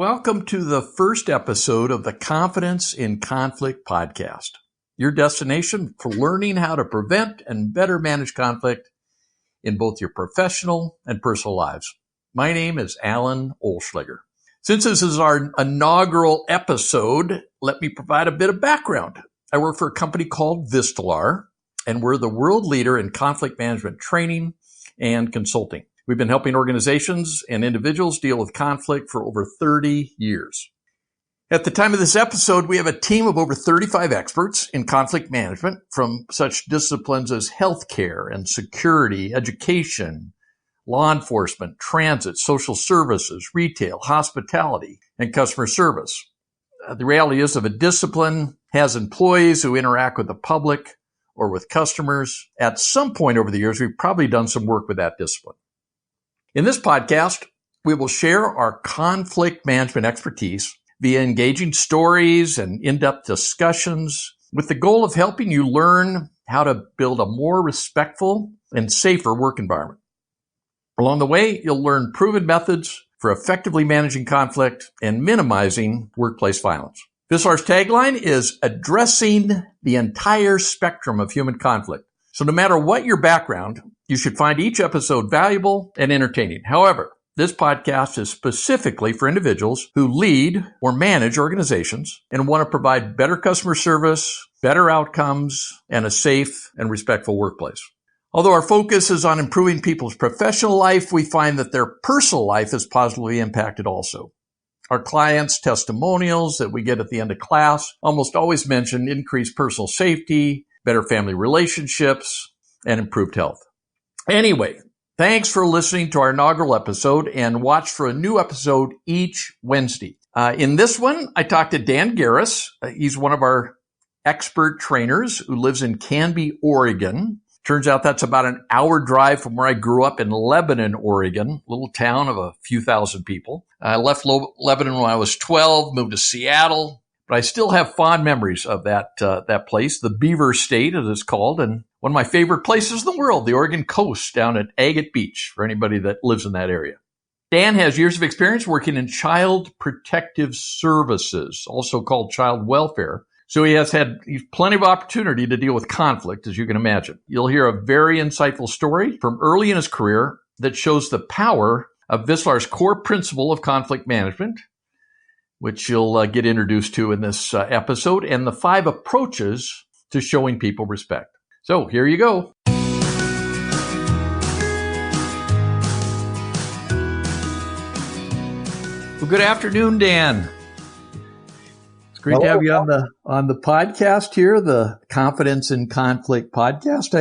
Welcome to the first episode of the Confidence in Conflict podcast, your destination for learning how to prevent and better manage conflict in both your professional and personal lives. My name is Alan Olschlager. Since this is our inaugural episode, let me provide a bit of background. I work for a company called Vistalar, and we're the world leader in conflict management training and consulting. We've been helping organizations and individuals deal with conflict for over 30 years. At the time of this episode, we have a team of over 35 experts in conflict management from such disciplines as healthcare and security, education, law enforcement, transit, social services, retail, hospitality, and customer service. The reality is, if a discipline has employees who interact with the public or with customers, at some point over the years, we've probably done some work with that discipline. In this podcast, we will share our conflict management expertise via engaging stories and in-depth discussions with the goal of helping you learn how to build a more respectful and safer work environment. Along the way, you'll learn proven methods for effectively managing conflict and minimizing workplace violence. Vistalar's tagline is addressing the entire spectrum of human conflict. So no matter what your background, you should find each episode valuable and entertaining. However, this podcast is specifically for individuals who lead or manage organizations and want to provide better customer service, better outcomes, and a safe and respectful workplace. Although our focus is on improving people's professional life, we find that their personal life is positively impacted also. Our clients' testimonials that we get at the end of class almost always mention increased personal safety, better family relationships, and improved health. Anyway, thanks for listening to our inaugural episode, and watch for a new episode each Wednesday. In this one, I talked to Dan Garris. He's one of our expert trainers who lives in Canby, Oregon. Turns out that's about an hour drive from where I grew up in Lebanon, Oregon, a little town of a few thousand people. I left Lebanon when I was 12, moved to Seattle. But I still have fond memories of that place, the Beaver State, as it's called, and one of my favorite places in the world, the Oregon coast down at Agate Beach, for anybody that lives in that area. Dan has years of experience working in child protective services, also called child welfare. So he's plenty of opportunity to deal with conflict, as you can imagine. You'll hear a very insightful story from early in his career that shows the power of Vistalar's core principle of conflict management, which you'll get introduced to in this episode, and the 5 approaches to showing people respect. So here you go. Well, good afternoon, Dan. It's great to have you on the podcast here, the Confidence in Conflict podcast.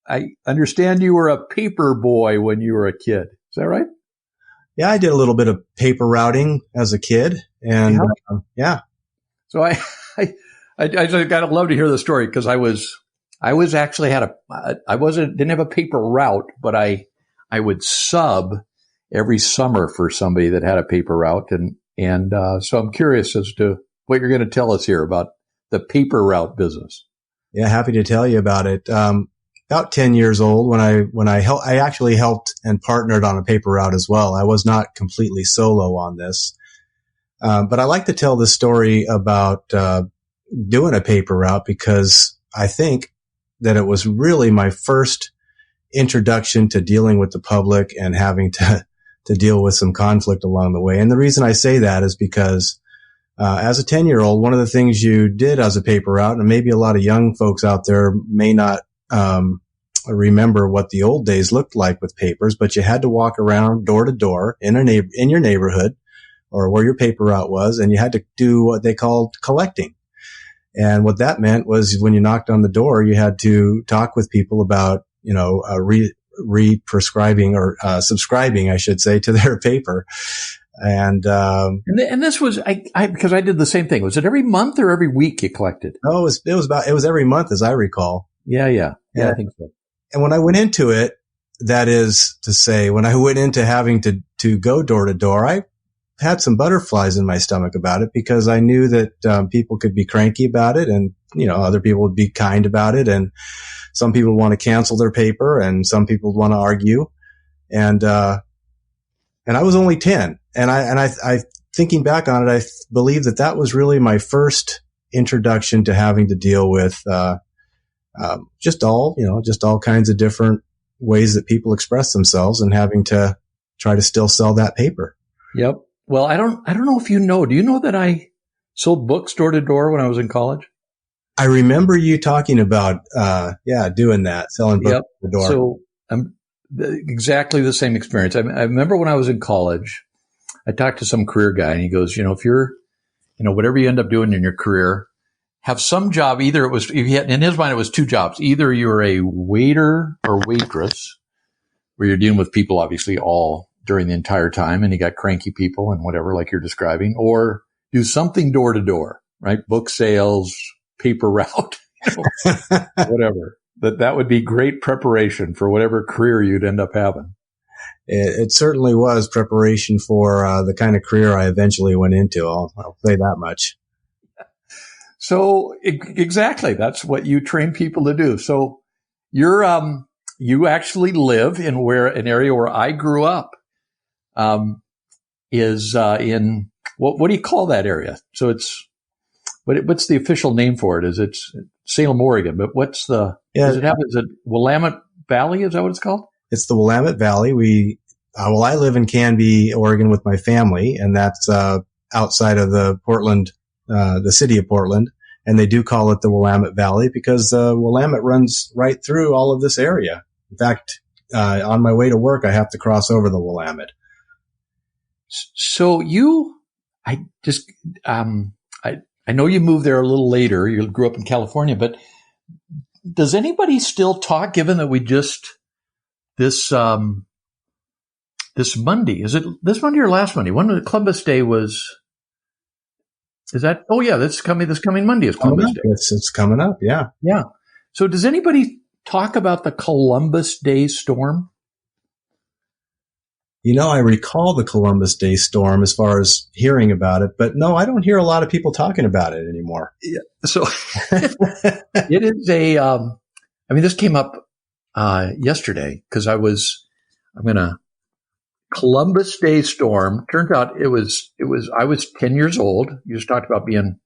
I understand you were a paper boy when you were a kid. Is that right? Yeah, I did a little bit of paper routing as a kid. And yeah. So I gotta love to hear the story, because I actually didn't have a paper route, but I would sub every summer for somebody that had a paper route. And so I'm curious as to what you're going to tell us here about the paper route business. Yeah. Happy to tell you about it. About 10 years old when I actually helped and partnered on a paper route as well. I was not completely solo on this. But I like to tell this story about doing a paper route because I think that it was really my first introduction to dealing with the public and having to deal with some conflict along the way. And the reason I say that is because as a 10-year-old, one of the things you did as a paper route, and maybe a lot of young folks out there may not remember what the old days looked like with papers, but you had to walk around door to door in your neighborhood or where your paper route was, and you had to do what they called collecting. And what that meant was when you knocked on the door, you had to talk with people about, re-prescribing or subscribing, I should say, to their paper. And this was, because I did the same thing. Was it every month or every week you collected? Oh, it was every month, as I recall. Yeah, I think so. And when I went into it, that is to say, when I went into having to go door to door, I had some butterflies in my stomach about it because I knew that people could be cranky about it, and other people would be kind about it, and some people want to cancel their paper, and some people want to argue, and I was only 10, and I thinking back on it, I believe that was really my first introduction to having to deal with just all kinds of different ways that people express themselves, and having to try to still sell that paper. Yep. Well, I don't know if you know. Do you know that I sold books door to door when I was in college? I remember you talking about, doing that, selling books door to door. So exactly the same experience. I remember when I was in college, I talked to some career guy, and he goes, if you're, whatever you end up doing in your career, have some job. Either it was, in his mind, it was two jobs. Either you're a waiter or waitress, where you're dealing with people, obviously, all during the entire time, and you got cranky people and whatever, like you're describing, or do something door to door, right? Book sales, paper route, whatever. That would be great preparation for whatever career you'd end up having. It certainly was preparation for the kind of career I eventually went into. I'll say that much. So exactly, that's what you train people to do. So you actually live in an area where I grew up, is in what do you call that area? So what's the official name for it? It's Salem, Oregon, but is it Willamette Valley? Is that what it's called? It's the Willamette Valley. I live in Canby, Oregon with my family, and that's outside of the city of Portland. And they do call it the Willamette Valley because Willamette runs right through all of this area. In fact, on my way to work, I have to cross over the Willamette. So I know you moved there a little later. You grew up in California, but does anybody still talk, given that we just, this Monday, is it this Monday or last Monday? When the Columbus Day was, is that, oh yeah, this coming Monday is Columbus Day. It's coming up. Yeah. Yeah. So does anybody talk about the Columbus Day storm? I recall the Columbus Day storm as far as hearing about it, but no, I don't hear a lot of people talking about it anymore. Yeah. So it is this came up yesterday because Columbus Day storm. Turns out I was 10 years old. You just talked about being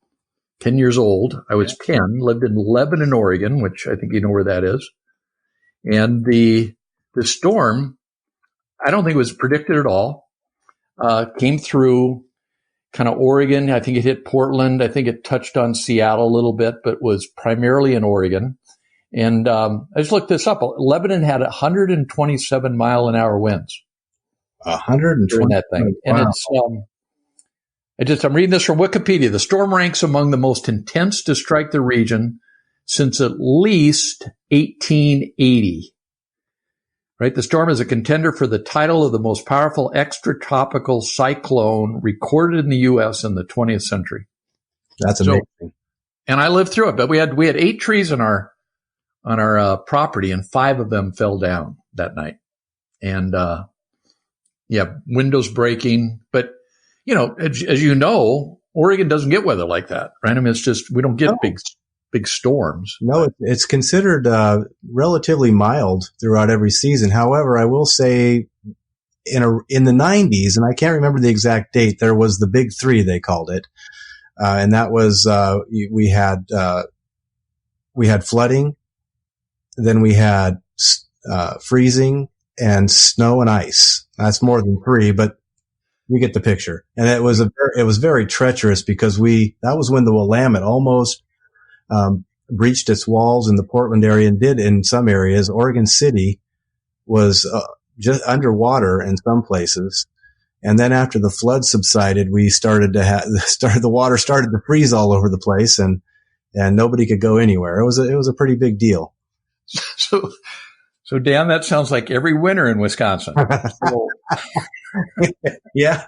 10 years old. I was 10, lived in Lebanon, Oregon, which I think you know where that is. And the storm, I don't think it was predicted at all. Came through kind of Oregon. I think it hit Portland. I think it touched on Seattle a little bit, but was primarily in Oregon. And I just looked this up. Lebanon had 127 mile an hour winds. 120 that thing. Wow. And I'm reading this from Wikipedia. The storm ranks among the most intense to strike the region since at least 1880. Right? The storm is a contender for the title of the most powerful extratropical cyclone recorded in the U.S. in the 20th century. That's amazing. And I lived through it, but we had 8 trees on our property, and 5 of them fell down that night. And windows breaking. But as you know, Oregon doesn't get weather like that, right? I mean, it's just we don't get big storms. No, it's considered relatively mild throughout every season. However, I will say in the 90s, and I can't remember the exact date, there was the Big Three, they called it. And that was we had flooding, then we had freezing, and snow and ice. That's more than 3, but you get the picture. And it was very treacherous because that was when the Willamette almost breached its walls in the Portland area and did in some areas. Oregon City was just underwater in some places. And then after the flood subsided, we the water started to freeze all over the place, and nobody could go anywhere. It was a pretty big deal. So Dan, that sounds like every winter in Wisconsin. Yeah.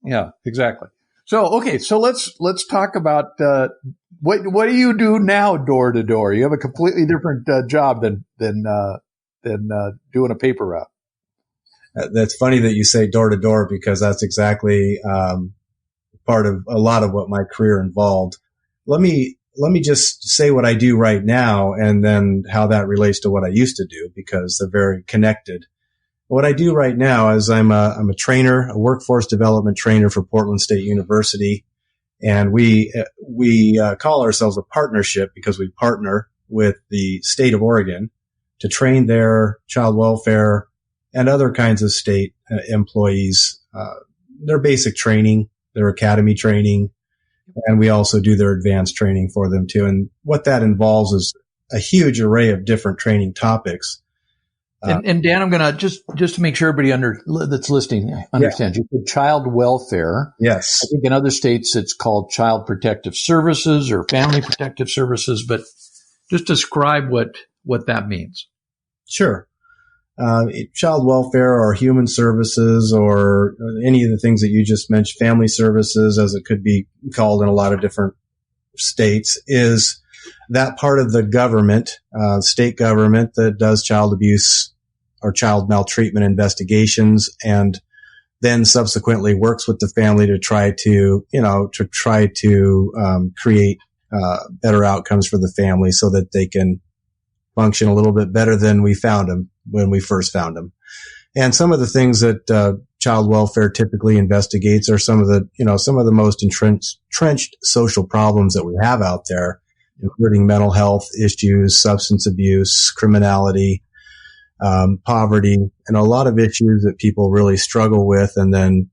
Yeah, exactly. So, okay. So let's talk about, what do you do now door to door? You have a completely different job than doing a paper route. That's funny that you say door to door, because that's exactly part of a lot of what my career involved. Let me just say what I do right now, and then how that relates to what I used to do, because they're very connected. What I do right now is I'm a trainer, a workforce development trainer for Portland State University. And we call ourselves a partnership because we partner with the state of Oregon to train their child welfare and other kinds of state employees, their basic training, their academy training, and we also do their advanced training for them too. And what that involves is a huge array of different training topics. And Dan, I'm going to just to make sure everybody that's listening understands. You said child welfare. Yes. I think in other states it's called child protective services or family protective services, but just describe what that means. Sure. Child welfare or human services or any of the things that you just mentioned, family services, as it could be called in a lot of different states, is that part of the government, state government, that does child abuse or child maltreatment investigations and then subsequently works with the family to try to create better outcomes for the family so that they can function a little bit better than we found them when we first found them. And some of the things that child welfare typically investigates are some of the most entrenched social problems that we have out there, including mental health issues, substance abuse, criminality, poverty, and a lot of issues that people really struggle with. And then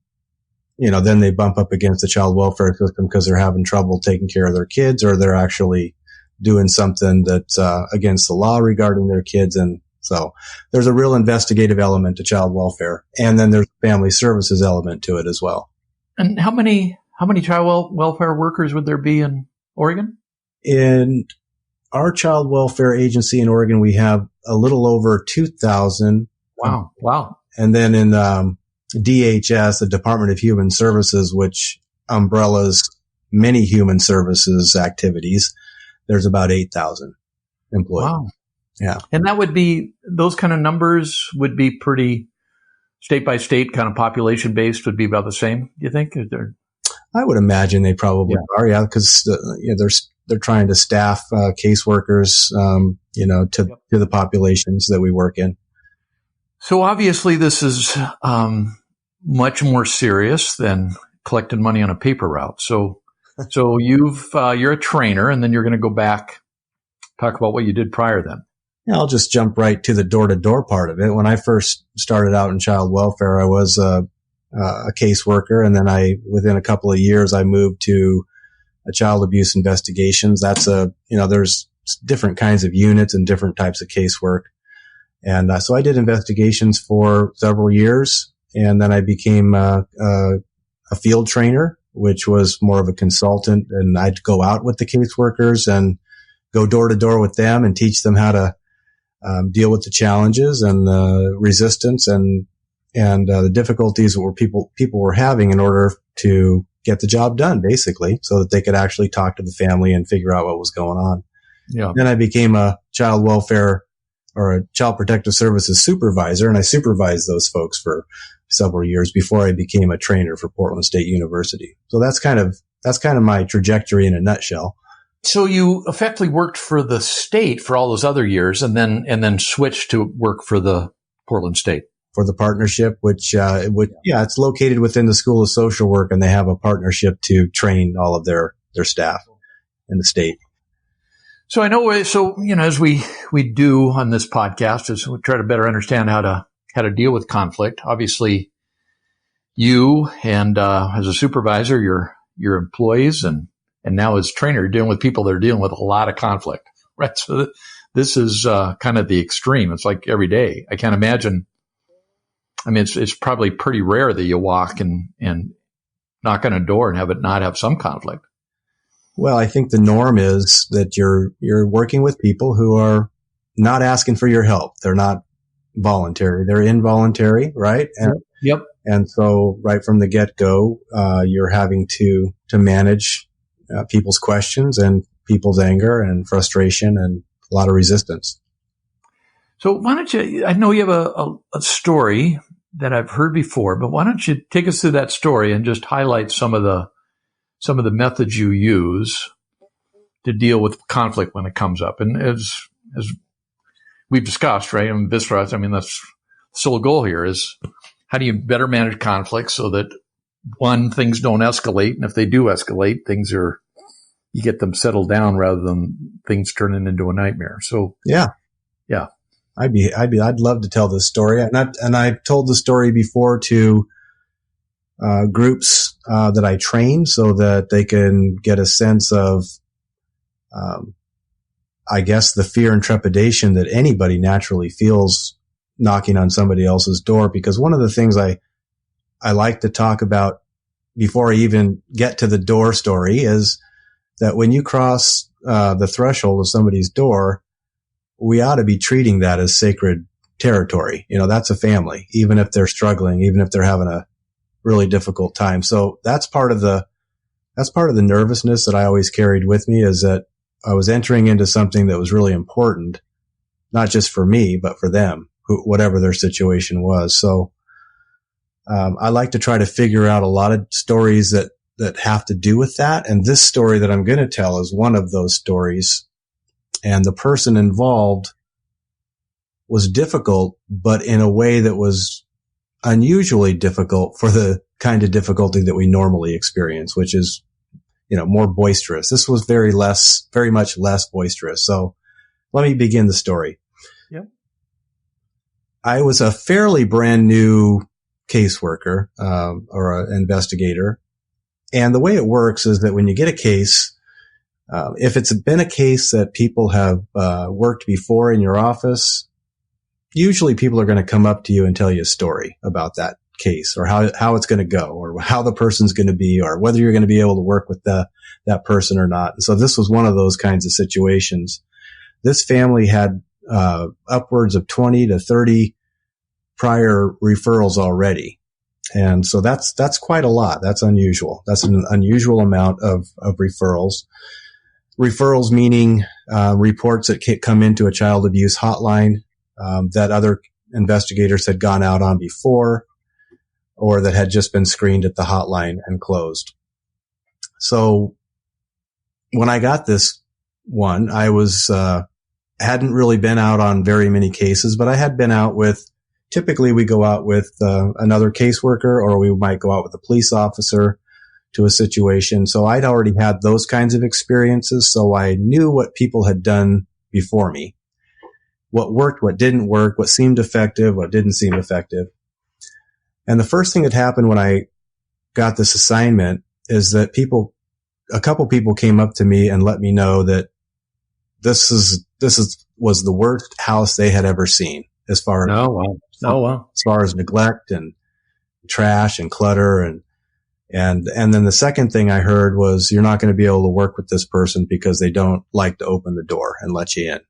they bump up against the child welfare system because they're having trouble taking care of their kids, or they're actually doing something that's against the law regarding their kids. And so there's a real investigative element to child welfare. And then there's a family services element to it as well. And how many child welfare workers would there be in Oregon? In our child welfare agency in Oregon, we have a little over 2,000. Wow. And then in DHS, the Department of Human Services, which umbrellas many human services activities, there's about 8,000 employees. Wow. Yeah. And that would be, those kind of numbers would be pretty state by state, kind of population based, would be about the same, do you think? I would imagine they probably are, yeah, because they're trying to staff caseworkers, to the populations that we work in. So obviously this is much more serious than collecting money on a paper route. So you're a trainer, and then you're going to go back, talk about what you did prior then. Yeah, I'll just jump right to the door-to-door part of it. When I first started out in child welfare, I was a caseworker, and then within a couple of years, I moved to child abuse investigations. That's there's different kinds of units and different types of casework. And so I did investigations for several years, and then I became a field trainer, which was more of a consultant, and I'd go out with the caseworkers and go door to door with them and teach them how to deal with the challenges and the resistance and the difficulties that people were having in order to get the job done, basically, so that they could actually talk to the family and figure out what was going on. Yeah. Then I became a child welfare or a child protective services supervisor, and I supervised those folks for several years before I became a trainer for Portland State University. So that's kind of my trajectory in a nutshell. So you effectively worked for the state for all those other years, and then switched to work for the Portland State. For the partnership, which it's located within the School of Social Work, and they have a partnership to train all of their staff in the state. So I know, as we do on this podcast, is we try to better understand how to deal with conflict. Obviously, you and as a supervisor, your employees, and now as trainer, you're dealing with people that are dealing with a lot of conflict, right? So this is kind of the extreme. It's like every day. I can't imagine. I mean, it's probably pretty rare that you walk and knock on a door and have it not have some conflict. Well, I think the norm is that you're working with people who are not asking for your help. They're not voluntary. They're involuntary, right? Yep. And so right from the get-go, you're having to manage people's questions and people's anger and frustration and a lot of resistance. So why don't you, I know you have a story that I've heard before, but why don't you take us through that story and just highlight some of the methods you use to deal with conflict when it comes up. And as we've discussed, right, and viscerous, I mean, let's So the goal here is, how do you better manage conflicts so that, one, things don't escalate, and if they do escalate, you get them settled down rather than things turning into a nightmare. So yeah. I'd love to tell this story, and I've told the story before to groups that I train, so that they can get a sense of, I guess, the fear and trepidation that anybody naturally feels knocking on somebody else's door. Because one of the things I like to talk about before I even get to the door story is that when you cross the threshold of somebody's door, we ought to be treating that as sacred territory. That's a family, even if they're struggling, even if they're having a really difficult time. So that's part of the nervousness that I always carried with me, is that I was entering into something that was really important, not just for me, but for them, whatever their situation was. So I like to try to figure out a lot of stories that have to do with that. And this story that I'm going to tell is one of those stories. And the person involved was difficult, but in a way that was unusually difficult for the kind of difficulty that we normally experience, which is, more boisterous. This was very much less boisterous. So let me begin the story. Yep. I was a fairly brand new caseworker, or an investigator. And the way it works is that when you get a case, if it's been a case that people have worked before in your office, usually people are going to come up to you and tell you a story about that case, or how it's going to go, or how the person's going to be, or whether you're going to be able to work with that person or not. And so this was one of those kinds of situations. This family had upwards of 20 to 30 prior referrals already. And so that's quite a lot. That's unusual. That's an unusual amount of referrals. Referrals meaning reports that come into a child abuse hotline that other investigators had gone out on before, or that had just been screened at the hotline and closed. So when I got this one, I hadn't really been out on very many cases, but I had been out with, typically we go out with another caseworker, or we might go out with a police officer to a situation. So I'd already had those kinds of experiences. So I knew what people had done before me, what worked, what didn't work, what seemed effective, what didn't seem effective. And the first thing that happened when I got this assignment is that a couple people came up to me and let me know that this was the worst house they had ever seen, as far as neglect and trash and clutter. And then the second thing I heard was, you're not going to be able to work with this person because they don't like to open the door and let you in.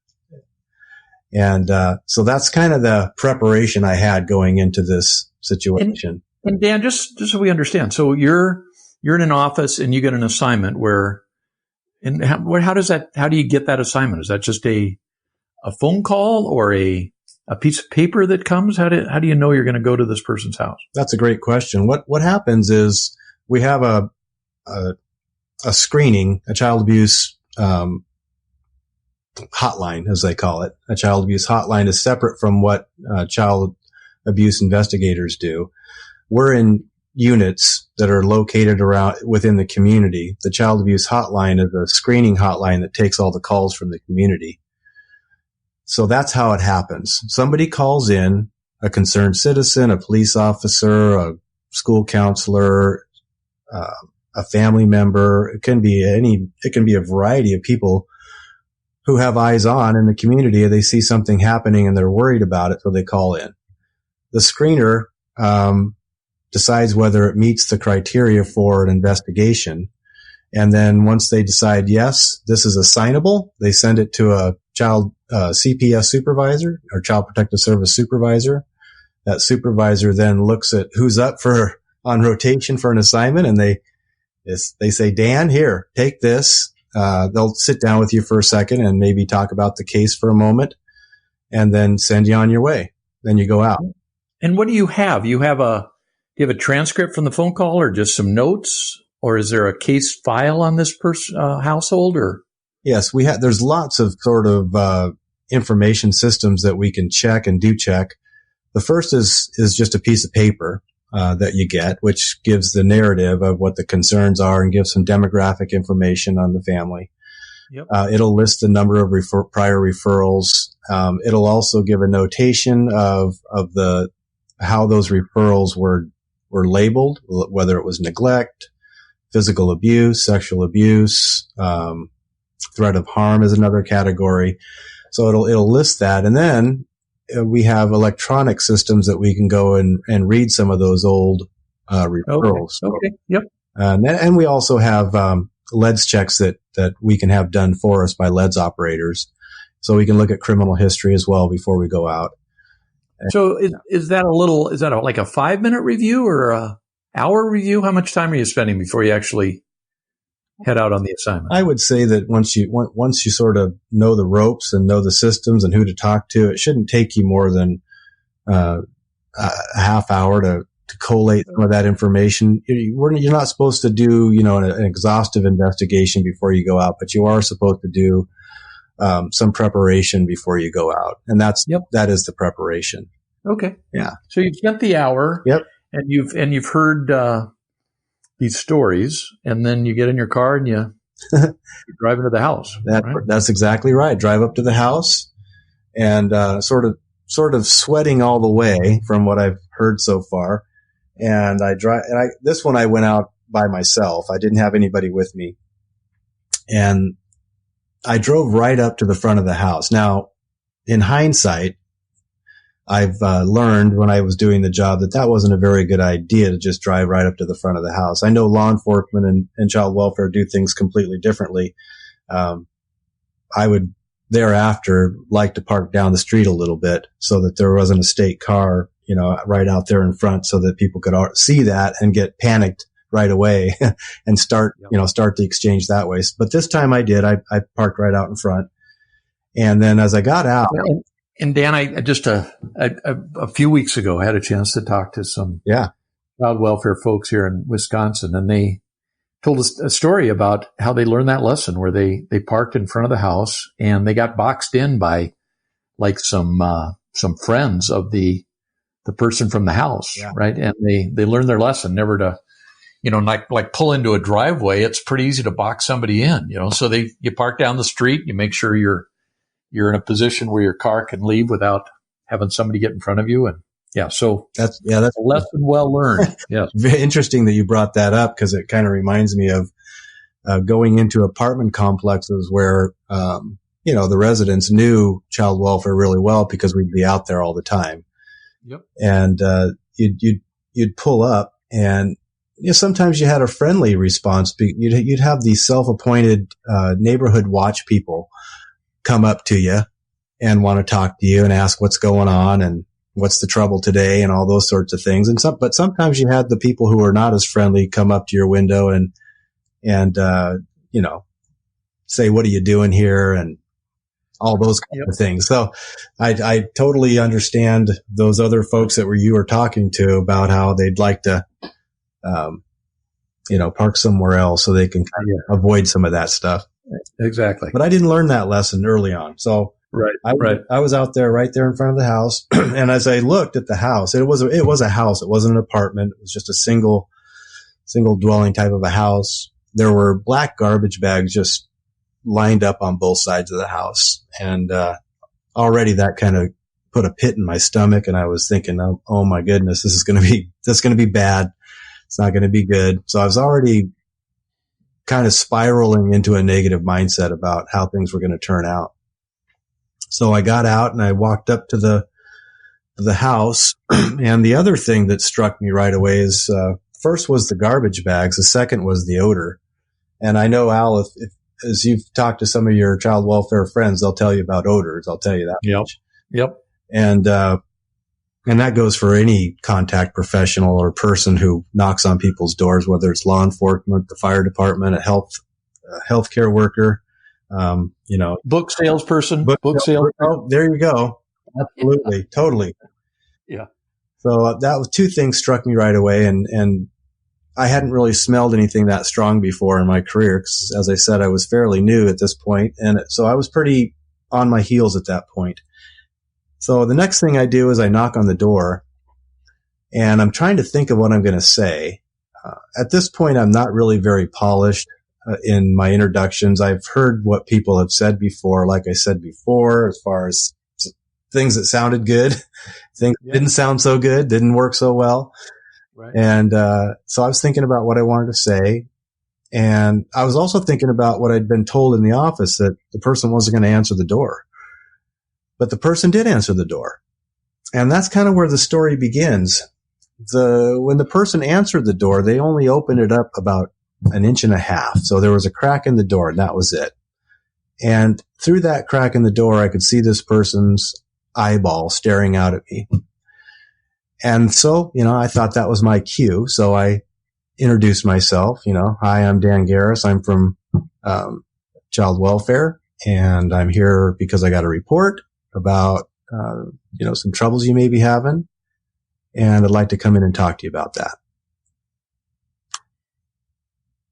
And so that's kind of the preparation I had going into this situation. And Dan, just so we understand, so you're in an office and you get an assignment how do you get that assignment? Is that just a phone call or a piece of paper that comes? How do you know you're going to go to this person's house? That's a great question. What happens is we have a screening, a child abuse hotline, as they call it. A child abuse hotline is separate from what child abuse investigators do. We're in units that are located around within the community. The child abuse hotline is a screening hotline that takes all the calls from the community. So that's how it happens. Somebody calls in, a concerned citizen, a police officer, a school counselor, a family member. It can be a variety of people who have eyes on in the community. They see something happening and they're worried about it, so they call in. The screener decides whether it meets the criteria for an investigation. And then once they decide, yes, this is assignable, they send it to a child CPS supervisor, or child protective service supervisor. That supervisor then looks at who's up on rotation for an assignment, and they say, Dan, here, take this. They'll sit down with you for a second and maybe talk about the case for a moment, and then send you on your way. Then you go out. And what do you have? Do you have a transcript from the phone call, or just some notes, or is there a case file on this household? Or yes, there's lots of sort of information systems that we can check and do check. The first is just a piece of paper that you get, which gives the narrative of what the concerns are and gives some demographic information on the family. Yep. It'll list the number of prior referrals. It'll also give a notation of how those referrals were labeled, whether it was neglect, physical abuse, sexual abuse, threat of harm is another category. So it'll list that, and then we have electronic systems that we can go and read some of those old referrals. Okay. Yep. And we also have LEDS checks that we can have done for us by LEDS operators, so we can look at criminal history as well before we go out. So is that like a 5-minute review or a hour review? How much time are you spending before you actually head out on the assignment? I would say that once you sort of know the ropes and know the systems and who to talk to, it shouldn't take you more than a half hour to collate some of that information. You're not supposed to do, an exhaustive investigation before you go out, but you are supposed to do some preparation before you go out, and that is the preparation. Okay. Yeah. So you've spent the hour. Yep. And you've heard these stories, and then you get in your car and you drive into the house. Right? That's exactly right. Drive up to the house, and sort of sweating all the way from what I've heard so far. And this one I went out by myself. I didn't have anybody with me, and I drove right up to the front of the house. Now, in hindsight, I've learned when I was doing the job that wasn't a very good idea to just drive right up to the front of the house. I know law enforcement and child welfare do things completely differently. I would thereafter like to park down the street a little bit so that there wasn't a state car, right out there in front, so that people could see that and get panicked right away and start the exchange that way. But this time I did. I parked right out in front. And then as I got out. And Dan, I just a few weeks ago I had a chance to talk to some child welfare folks here in Wisconsin, and they told us a story about how they learned that lesson, where they parked in front of the house and they got boxed in by like some friends of the person from the house, right? And they learned their lesson never to, like pull into a driveway. It's pretty easy to box somebody in, So you park down the street, you make sure you're in a position where your car can leave without having somebody get in front of you. And so that's a lesson well learned. Yeah. Very interesting that you brought that up, because it kind of reminds me of going into apartment complexes where, the residents knew child welfare really well because we'd be out there all the time. Yep. And, you'd pull up, and sometimes you had a friendly response. You'd have these self-appointed, neighborhood watch people come up to you and want to talk to you and ask what's going on and what's the trouble today and all those sorts of things. But sometimes you had the people who are not as friendly come up to your window and say, "What are you doing here?" and all those kinds of things. So I totally understand those other folks that you were talking to about how they'd like to, park somewhere else so they can kind of avoid some of that stuff. Exactly. But I didn't learn that lesson early on. So I was out there right there in front of the house. And as I looked at the house, it was a house. It wasn't an apartment. It was just a single dwelling type of a house. There were black garbage bags just lined up on both sides of the house. And, already that kind of put a pit in my stomach. And I was thinking, oh my goodness, this is going to be bad. It's not going to be good. So I was already kind of spiraling into a negative mindset about how things were going to turn out. So I got out and I walked up to the house. And the other thing that struck me right away is, first was the garbage bags. The second was the odor. And I know, Al, if as you've talked to some of your child welfare friends, they'll tell you about odors. I'll tell you that much. Yep. And that goes for any contact professional or person who knocks on people's doors, whether it's law enforcement, the fire department, a healthcare worker, book salesperson, Oh, there you go. Absolutely. Totally. Yeah. So that was two things struck me right away. And I hadn't really smelled anything that strong before in my career. 'Cause as I said, I was fairly new at this point. And so I was pretty on my heels at that point. So the next thing I do is I knock on the door, and I'm trying to think of what I'm going to say. At this point, I'm not really very polished in my introductions. I've heard what people have said before, like I said before, as far as things that sounded good, things that didn't sound so good, didn't work so well. Right. And so I was thinking about what I wanted to say. And I was also thinking about what I'd been told in the office, that the person wasn't going to answer the door. But the person did answer the door. And that's kind of where the story begins. When the person answered the door, they only opened it up about 1.5 inches. So there was a crack in the door, and that was it. And through that crack in the door, I could see this person's eyeball staring out at me. And so, I thought that was my cue. So I introduced myself, hi, I'm Dan Garris. I'm from child welfare, and I'm here because I got a report about, some troubles you may be having. And I'd like to come in and talk to you about that.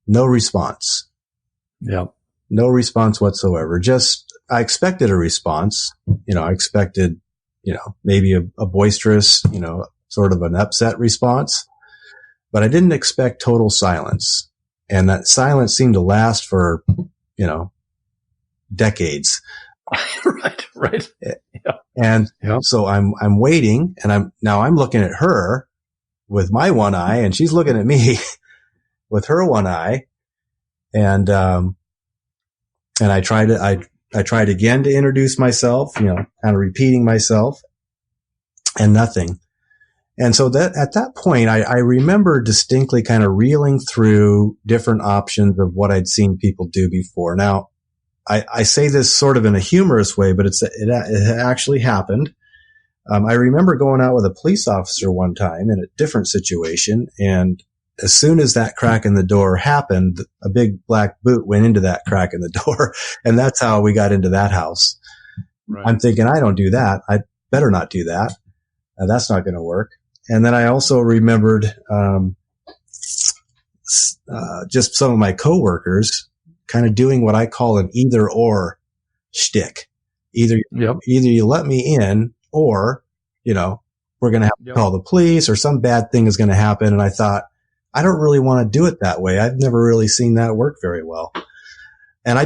No response. Yeah. No response whatsoever. I expected a response. I expected, maybe a boisterous, sort of an upset response. But I didn't expect total silence. And that silence seemed to last for, decades. Right. Yeah. And so I'm waiting, and I'm looking at her with my one eye, and she's looking at me with her one eye. And I tried again to introduce myself, kind of repeating myself, and nothing. And so at that point, I remember distinctly kind of reeling through different options of what I'd seen people do before. Now, I say this sort of in a humorous way, but it actually happened. I remember going out with a police officer one time in a different situation, and as soon as that crack in the door happened, a big black boot went into that crack in the door, and that's how we got into that house. Right. I'm thinking, I don't do that. I better not do that. That's not going to work. And then I also remembered just some of my coworkers kind of doing what I call an either or shtick. Either you let me in, or, we're going to have to call the police, or some bad thing is going to happen. And I thought, I don't really want to do it that way. I've never really seen that work very well. And I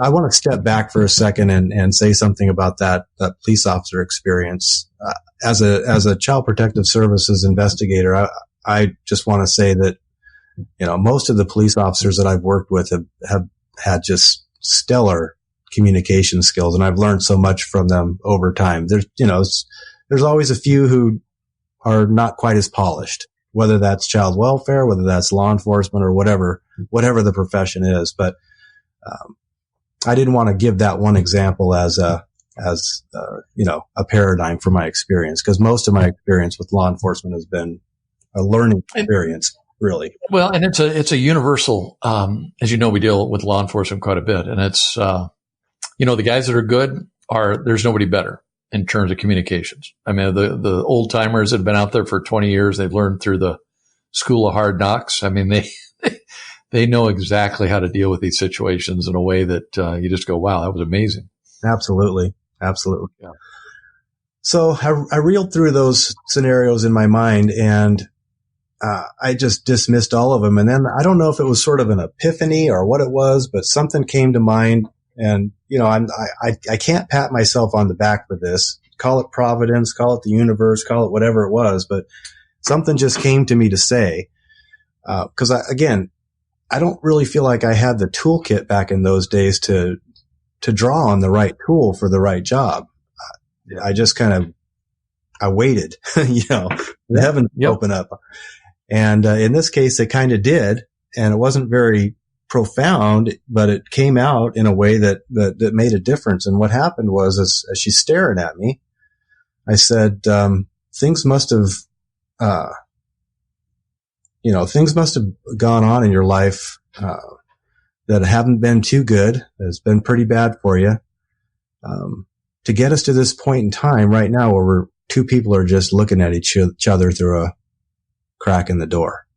want to step back for a second and say something about that police officer experience. As a child protective services investigator, I just want to say that, most of the police officers that I've worked with have had just stellar communication skills, and I've learned so much from them over time. There's always a few who are not quite as polished, whether that's child welfare, whether that's law enforcement, or whatever the profession is. But I didn't want to give that one example as a paradigm for my experience, because most of my experience with law enforcement has been a learning experience, really. Well, and it's a universal, as you know, we deal with law enforcement quite a bit, and it's, the guys that are good there's nobody better in terms of communications. I mean, the old timers that have been out there for 20 years, they've learned through the school of hard knocks. I mean, they know exactly how to deal with these situations in a way that you just go, wow, that was amazing. Absolutely. Yeah. So I reeled through those scenarios in my mind, and I just dismissed all of them. And then I don't know if it was sort of an epiphany or what it was, but something came to mind. And, I can't pat myself on the back for this. Call it providence, call it the universe, call it whatever it was, but something just came to me to say, because I don't really feel like I had the toolkit back in those days to draw on the right tool for the right job. I just I waited, the heavens open up. And in this case, they kind of did, and it wasn't very profound, but it came out in a way that made a difference. And what happened was, as she's staring at me, I said, things must have gone on in your life that haven't been too good. It's been pretty bad for you, to get us to this point in time right now where two people are just looking at each other through a crack in the door.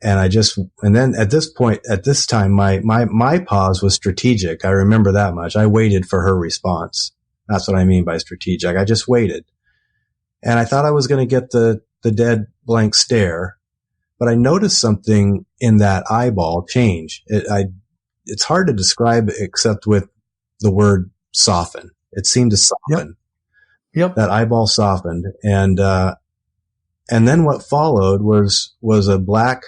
And then at this time, my pause was strategic. I remember that much. I waited for her response. That's what I mean by strategic. I just waited. And I thought I was going to get the dead blank stare, but I noticed something in that eyeball change. It's hard to describe except with the word soften. It seemed to soften. Yep. That eyeball softened. And then what followed was a black,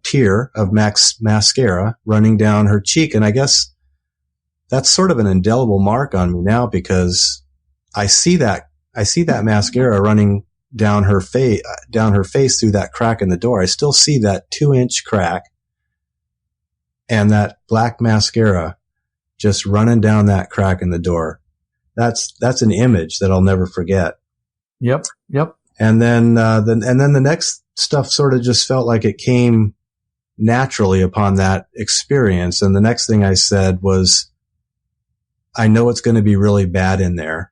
tear of mascara running down her cheek. And I guess that's sort of an indelible mark on me now, because I see that mascara running down her face through that crack in the door. I still see that 2-inch crack and that black mascara just running down that crack in the door. That's an image that I'll never forget. Yep. And then the next stuff sort of just felt like it came naturally upon that experience. And the next thing I said was, I know it's going to be really bad in there.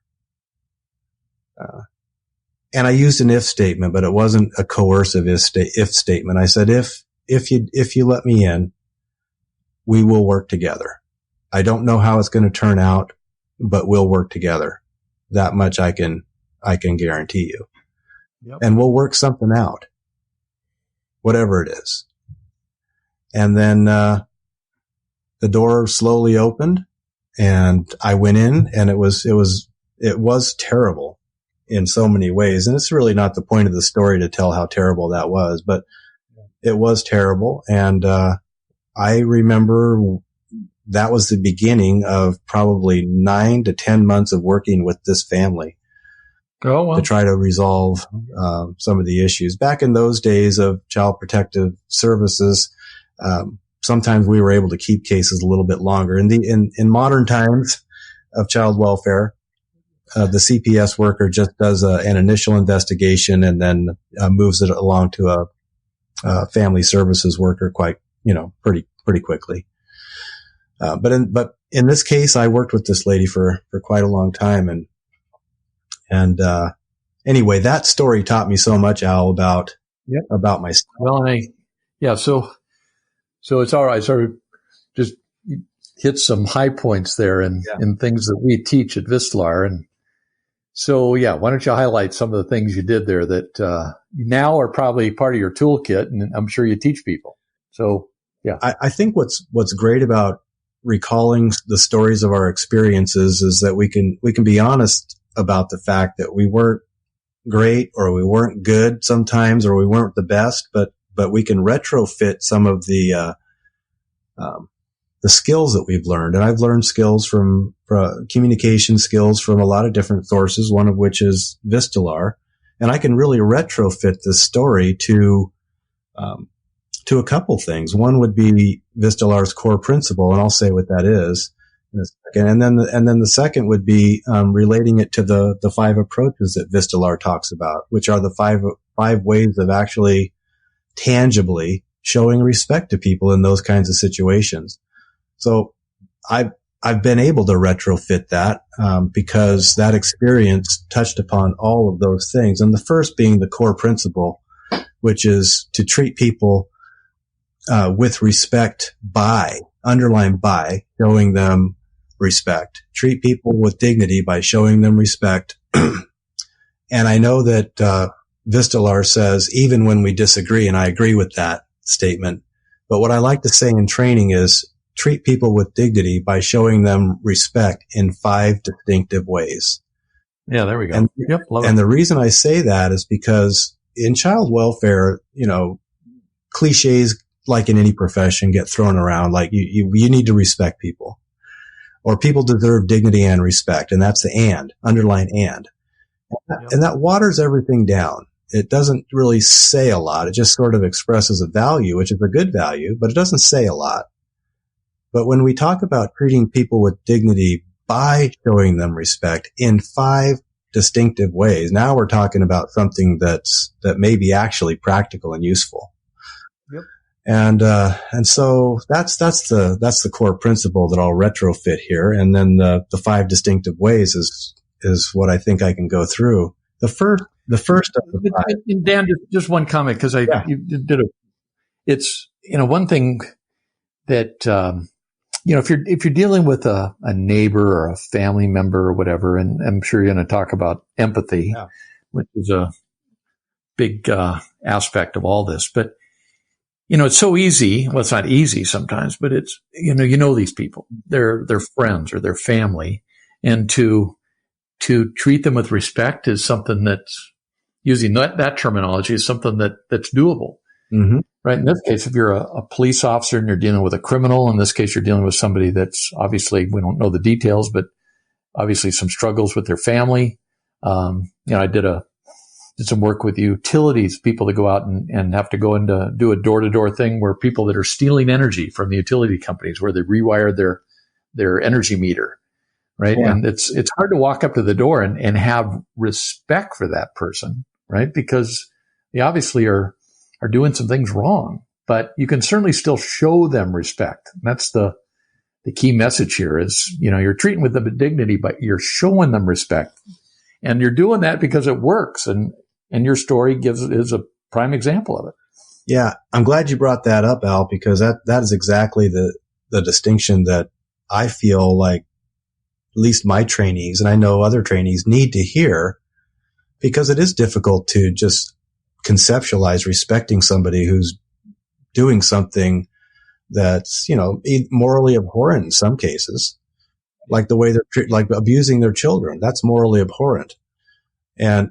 And I used an if statement, but it wasn't a coercive if statement. I said, if you let me in, we will work together. I don't know how it's going to turn out, but we'll work together. That much I can guarantee you. Yep. And we'll work something out, whatever it is. And then, the door slowly opened and I went in, and it was terrible in so many ways. And it's really not the point of the story to tell how terrible that was, but it was terrible. And, I remember that was the beginning of probably 9 to 10 months of working with this family. Oh, well. To try to resolve some of the issues. Back in those days of Child Protective Services, sometimes we were able to keep cases a little bit longer. In modern times of child welfare, the CPS worker just does an initial investigation and then moves it along to a family services worker pretty quickly. But in this case, I worked with this lady for quite a long time, and anyway, that story taught me so much, Al, about myself. Well, so it's all right. Sort of just hit some high points there and things that we teach at Vistelar. And so, why don't you highlight some of the things you did there that now are probably part of your toolkit, and I'm sure you teach people. So, I think what's great about recalling the stories of our experiences is that we can be honest about the fact that we weren't great, or we weren't good sometimes, or we weren't the best, but we can retrofit some of the skills that we've learned. And I've learned skills from communication skills from a lot of different sources, one of which is Vistelar. And I can really retrofit this story to a couple things. One would be Vistelar's core principle, and I'll say what that is in a second. And then the second would be relating it to the 5 approaches that Vistelar talks about, which are the five ways of actually tangibly showing respect to people in those kinds of situations. So I've been able to retrofit that because that experience touched upon all of those things. And the first being the core principle, which is to treat people with respect underlined by showing them respect. Treat people with dignity by showing them respect. And I know that Vistelar says, even when we disagree, and I agree with that statement. But what I like to say in training is treat people with dignity by showing them respect in 5 distinctive ways. Yeah, there we go. And, love and it. the reason I say that is because in child welfare, cliches like in any profession get thrown around. Like you need to respect people, or people deserve dignity and respect. And that's the underline and. And that waters everything down. It doesn't really say a lot. It just sort of expresses a value, which is a good value, but it doesn't say a lot. But when we talk about treating people with dignity by showing them respect in 5 distinctive ways, now we're talking about something that may be actually practical and useful. Yep. And so that's the core principle that I'll retrofit here. And then the 5 distinctive ways is what I think I can go through. The first of the 5. Dan, just one comment, because you did it's one thing that if you're dealing with a neighbor or a family member or whatever, and I'm sure you're going to talk about empathy, Yeah. which is a big aspect of all this. But it's so easy. Well, it's not easy sometimes, but it's these people. They're friends or their family, and to treat them with respect is something that's, using that terminology, is something that's doable. Mm-hmm. Right. In this case, if you're a police officer and you're dealing with a criminal, in this case, you're dealing with somebody that's obviously, we don't know the details, but obviously some struggles with their family. I did some work with utilities, people that go out and have to go into do a door-to-door thing where people that are stealing energy from the utility companies, where they rewired their energy meter. Right. Yeah. And it's hard to walk up to the door and have respect for that person. Right. Because they obviously are doing some things wrong, but you can certainly still show them respect. And that's the key message here is, you're treating with them with dignity, but you're showing them respect, and you're doing that because it works. And your story is a prime example of it. Yeah. I'm glad you brought that up, Al, because that is exactly the distinction that I feel like at least my trainees, and I know other trainees, need to hear, because it is difficult to just conceptualize respecting somebody who's doing something that's, morally abhorrent in some cases, like the way they're like abusing their children. That's morally abhorrent. And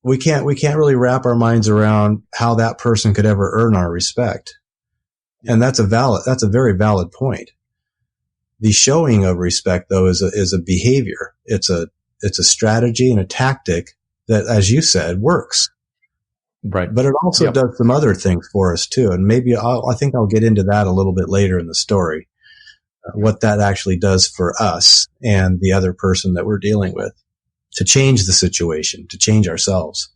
we can't really wrap our minds around how that person could ever earn our respect. And that's a very valid point. The showing of respect, though, is a behavior. It's a strategy and a tactic that, as you said, works. Right. But it also does some other things for us too. And maybe I think I'll get into that a little bit later in the story, what that actually does for us and the other person that we're dealing with, to change the situation, to change ourselves.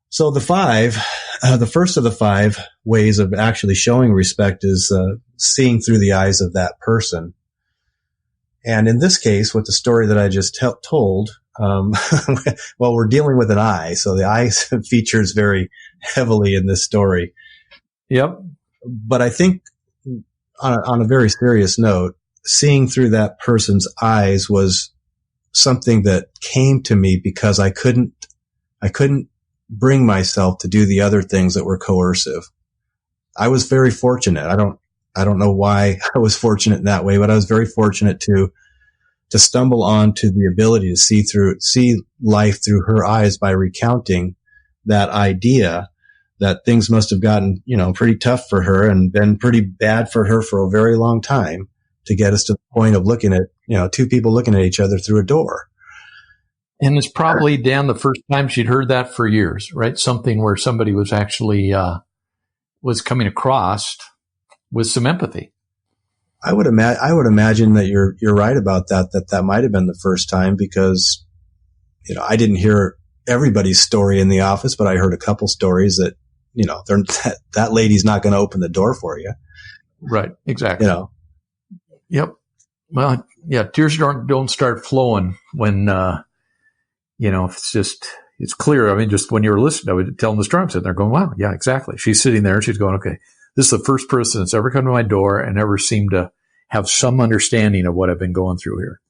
So the first of the 5 ways of actually showing respect is seeing through the eyes of that person. And in this case, with the story that I just told, well, we're dealing with an eye, so the eye features very heavily in this story. Yep. But I think on a very serious note, seeing through that person's eyes was something that came to me because I couldn't bring myself to do the other things that were coercive. I was very fortunate. I don't know why I was fortunate in that way, but I was very fortunate to stumble onto the ability to see life through her eyes by recounting that idea that things must have gotten, pretty tough for her and been pretty bad for her for a very long time to get us to the point of looking at, 2 people looking at each other through a door. And it's probably, Dan, the first time she'd heard that for years, right? Something where somebody was actually, was coming across with some empathy. I would imagine that you're right about that might have been the first time, because, I didn't hear everybody's story in the office, but I heard a couple stories that, that lady's not going to open the door for you. Right. Exactly. Yep. Well, yeah. Tears don't start flowing when, it's clear. I mean, just when you were listening, I would tell them the story. I'm sitting there going, wow, yeah, exactly. She's sitting there and she's going, okay, this is the first person that's ever come to my door and ever seemed to have some understanding of what I've been going through here.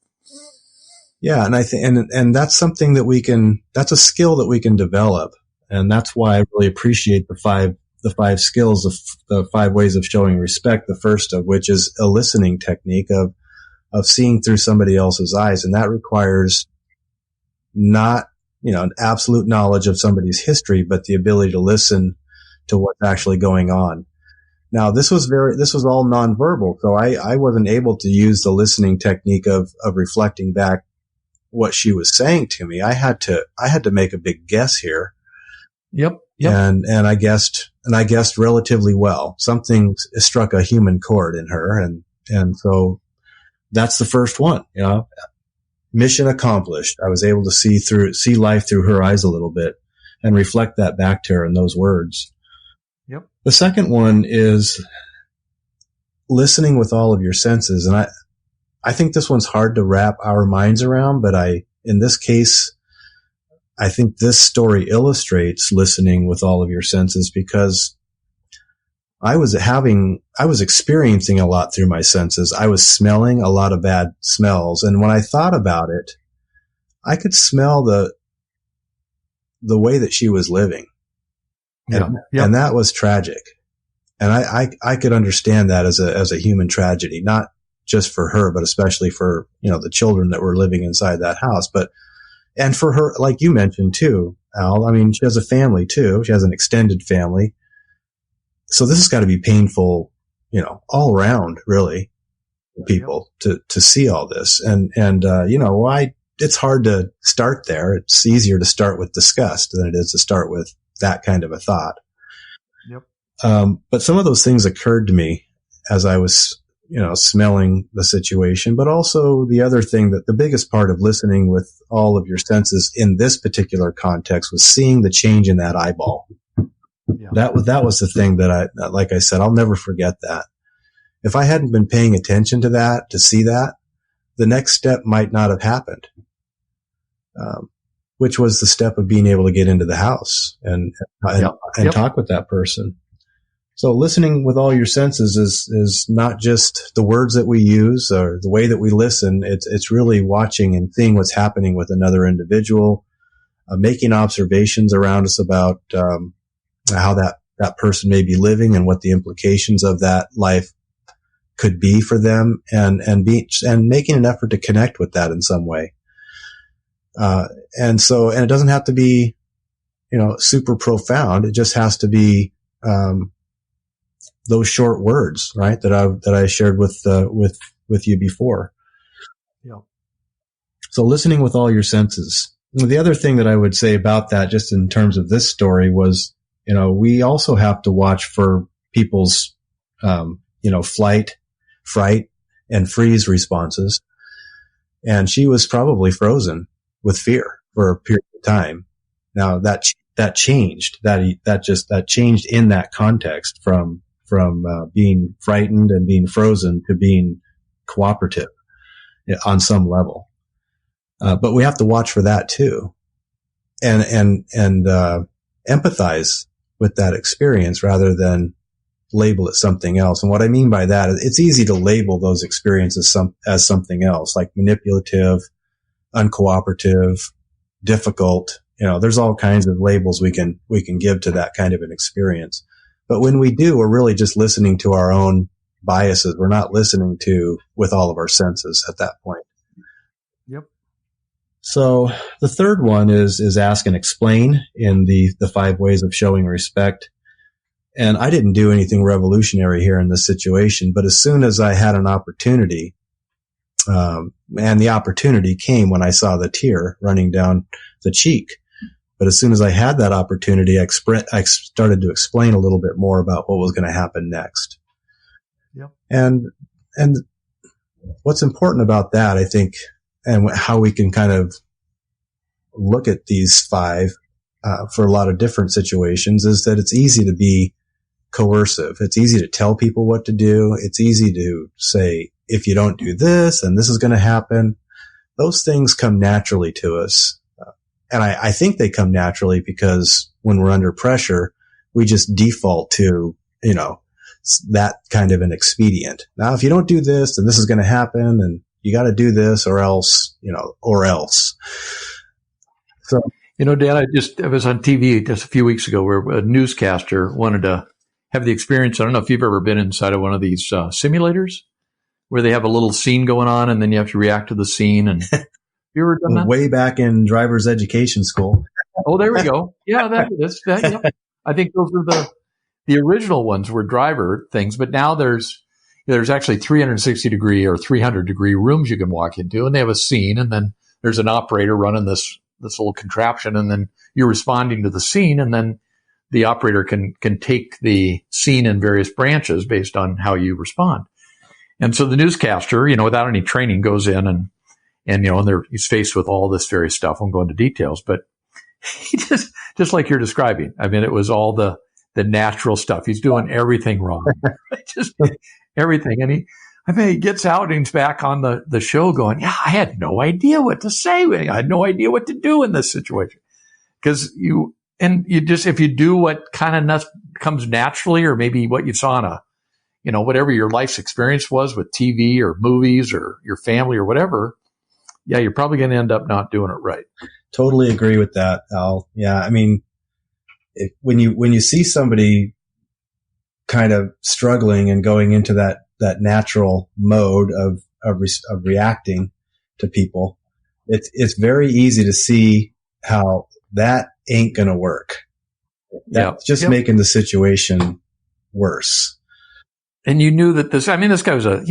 Yeah. And I think, and that's something that that's a skill that we can develop. And that's why I really appreciate the five skills of the 5 ways of showing respect. The first of which is a listening technique of seeing through somebody else's eyes. And that requires not, an absolute knowledge of somebody's history, but the ability to listen to what's actually going on. Now, this was all nonverbal, so I wasn't able to use the listening technique of reflecting back what she was saying to me. I had to make a big guess here. Yep. And I guessed relatively well. Something struck a human chord in her, and so that's the first one. Mission accomplished. I was able to see life through her eyes a little bit and reflect that back to her in those words. Yep. The second one is listening with all of your senses. And I think this one's hard to wrap our minds around, but in this case, I think this story illustrates listening with all of your senses, because I was experiencing a lot through my senses. I was smelling a lot of bad smells. And when I thought about it, I could smell the way that she was living. And, and that was tragic. And I could understand that as a human tragedy, not just for her, but especially for, the children that were living inside that house. And for her, like you mentioned too, Al, I mean, she has a family too. She has an extended family. So this has got to be painful, all around, really, for people to see all this. And it's hard to start there. It's easier to start with disgust than it is to start with that kind of a thought. Yep. But some of those things occurred to me as I was, smelling the situation, but also the other thing, that the biggest part of listening with all of your senses in this particular context was seeing the change in that eyeball. Yeah. That was the thing that like I said, I'll never forget that. If I hadn't been paying attention to that, to see that, the next step might not have happened. Which was the step of being able to get into the house and talk with that person. So listening with all your senses is not just the words that we use or the way that we listen. It's really watching and seeing what's happening with another individual, making observations around us about, how that person may be living and what the implications of that life could be for them, and making an effort to connect with that in some way. And it doesn't have to be, super profound. It just has to be, those short words, right? That I shared with you before. Yeah. So listening with all your senses. The other thing that I would say about that, just in terms of this story, was, we also have to watch for people's, flight, fright, and freeze responses. And she was probably frozen with fear for a period of time. Now that changed, that changed in that context from being frightened and being frozen to being cooperative on some level. But we have to watch for that too, and empathize with that experience rather than label it something else. And what I mean by that is it's easy to label those experiences as something else, like manipulative, uncooperative, difficult. There's all kinds of labels we can give to that kind of an experience. But when we do, we're really just listening to our own biases. We're not listening with all of our senses at that point. Yep. So the third one is ask and explain in the 5 ways of showing respect. And I didn't do anything revolutionary here in this situation, but as soon as I had an opportunity, and the opportunity came when I saw the tear running down the cheek. But as soon as I had that opportunity, I started to explain a little bit more about what was going to happen next. Yep. And what's important about that, I think, and how we can kind of look at these 5 for a lot of different situations, is that it's easy to be coercive. It's easy to tell people what to do. It's easy to say, if you don't do this, then this is going to happen. Those things come naturally to us. And I think they come naturally because when we're under pressure, we just default to, that kind of an expedient. Now, if you don't do this, then this is going to happen, and you got to do this or else, or else. So, Dan, I was on TV just a few weeks ago where a newscaster wanted to have the experience. I don't know if you've ever been inside of one of these simulators where they have a little scene going on and then you have to react to the scene. And you ever done that? Way back in driver's education school. Oh, there we go. Yeah, that's that. Yeah. I think those were the original ones were driver things, but now there's actually 360 degree or 300 degree rooms you can walk into, and they have a scene, and then there's an operator running this little contraption, and then you're responding to the scene, and then the operator can take the scene in various branches based on how you respond. And so the newscaster, without any training, goes in and he's faced with all this various stuff. I won't go into details, but he just like you're describing. I mean, it was all the natural stuff. He's doing everything wrong, just everything. And he gets out and he's back on the show going, yeah, I had no idea what to say. I had no idea what to do in this situation. Because if you do what kind comes naturally, or maybe what you saw on whatever your life's experience was with TV or movies or your family or whatever, yeah, you're probably going to end up not doing it right. Totally agree with that, Al. Yeah. I mean, when you see somebody kind of struggling and going into that natural mode of reacting to people, it's very easy to see how that ain't going to work. That's just making the situation worse. And you knew that this guy was a,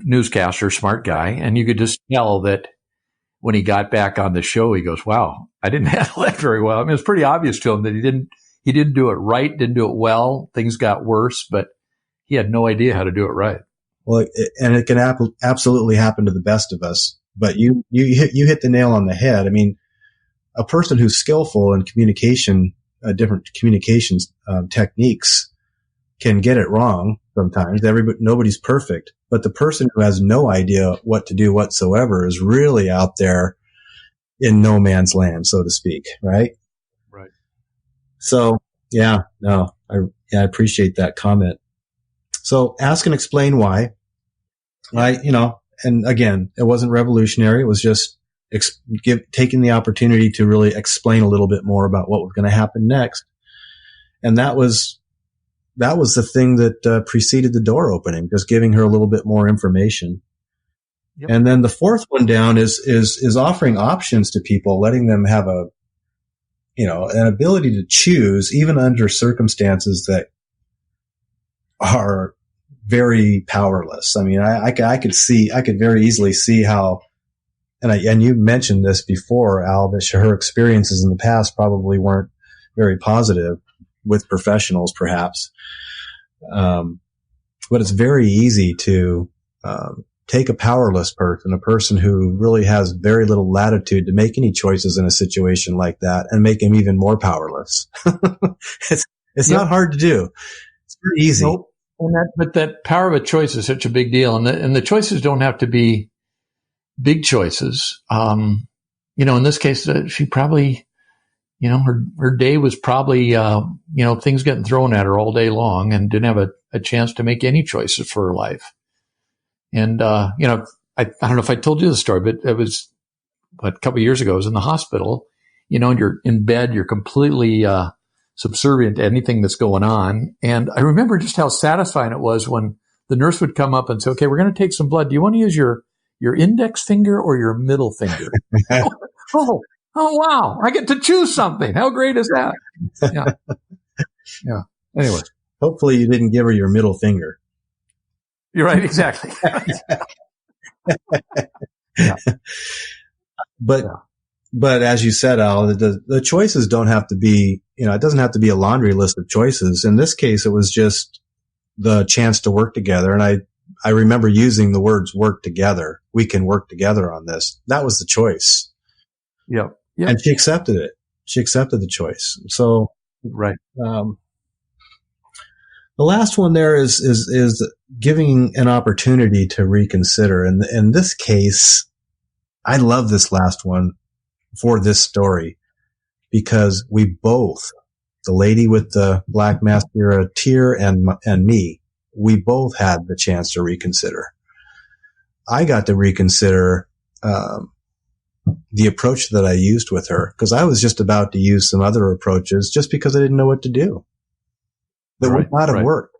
newscaster, smart guy. And you could just tell that when he got back on the show, he goes, wow, I didn't handle that very well. I mean, it's pretty obvious to him that he didn't do it right, didn't do it well. Things got worse, but he had no idea how to do it right. Well, and it can absolutely happen to the best of us, but you hit the nail on the head. I mean, a person who's skillful in communication, different communications techniques, can get it wrong sometimes. Nobody's perfect, but the person who has no idea what to do whatsoever is really out there in no man's land, so to speak. Right. Right. So I appreciate that comment. So ask and explain why. And again, it wasn't revolutionary. It was just taking the opportunity to really explain a little bit more about what was going to happen next. And that was the thing that preceded the door opening, just giving her a little bit more information. Yep. And then the fourth one down is offering options to people, letting them have an ability to choose, even under circumstances that are very powerless. I mean, I could very easily see how, and you mentioned this before, Al, that her experiences in the past probably weren't very positive with professionals, perhaps. But it's very easy to take a powerless person, a person who really has very little latitude to make any choices in a situation like that, and make him even more powerless. It's not hard to do. It's pretty easy. Nope. But that power of a choice is such a big deal, and the choices don't have to be big choices. In this case, she probably, her day was probably, things getting thrown at her all day long, and didn't have a chance to make any choices for her life. And I don't know if I told you the story, but it was a couple of years ago. I was in the hospital. And you're in bed, you're completely subservient to anything that's going on. And I remember just how satisfying it was when the nurse would come up and say, okay, we're going to take some blood. Do you want to use your index finger or your middle finger? Oh, wow. I get to choose something. How great is that? Yeah. Anyway. Hopefully you didn't give her your middle finger. You're right. Exactly. Yeah. But as you said, Al, the choices don't have to be, it doesn't have to be a laundry list of choices. In this case, it was just the chance to work together. And I remember using the words work together. We can work together on this. That was the choice. Yeah. And she accepted it. She accepted the choice. So, right. The last one there is giving an opportunity to reconsider. And in this case, I love this last one for this story, because we both, the lady with the black mascara tear and me, we both had the chance to reconsider. I got to reconsider the approach that I used with her, because I was just about to use some other approaches just because I didn't know what to do. That would not have worked.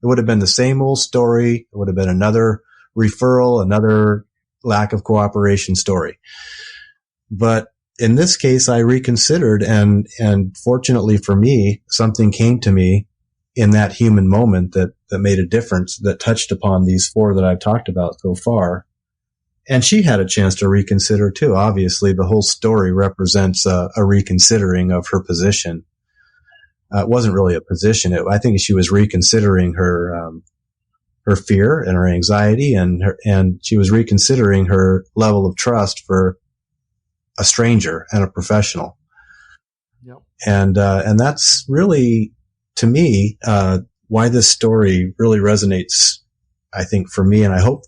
It would have been the same old story. It would have been another referral, another lack of cooperation story. But in this case, I reconsidered, and fortunately for me, something came to me in that human moment that made a difference, that touched upon these four that I've talked about so far. And she had a chance to reconsider too. Obviously, the whole story represents a reconsidering of her position. It wasn't really a position. I think she was reconsidering her fear and her anxiety, and she was reconsidering her level of trust for a stranger and a professional. Yep. And that's really, to me, why this story really resonates, I think, for me, and I hope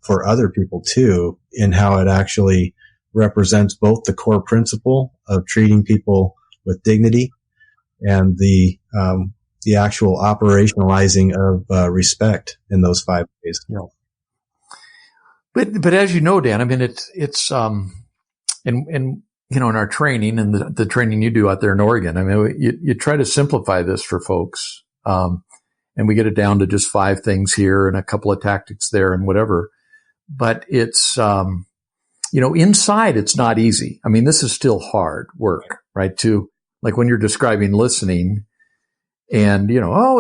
for other people too, in how it actually represents both the core principle of treating people with dignity and the the actual operationalizing of respect in those 5 ways. Yeah. But as you know, Dan, I mean, it's in our training and the training you do out there in Oregon, I mean, you try to simplify this for folks. And we get it down to just 5 things here and a couple of tactics there and whatever. But it's, inside it's not easy. I mean, this is still hard work, right? To, like when you're describing listening and,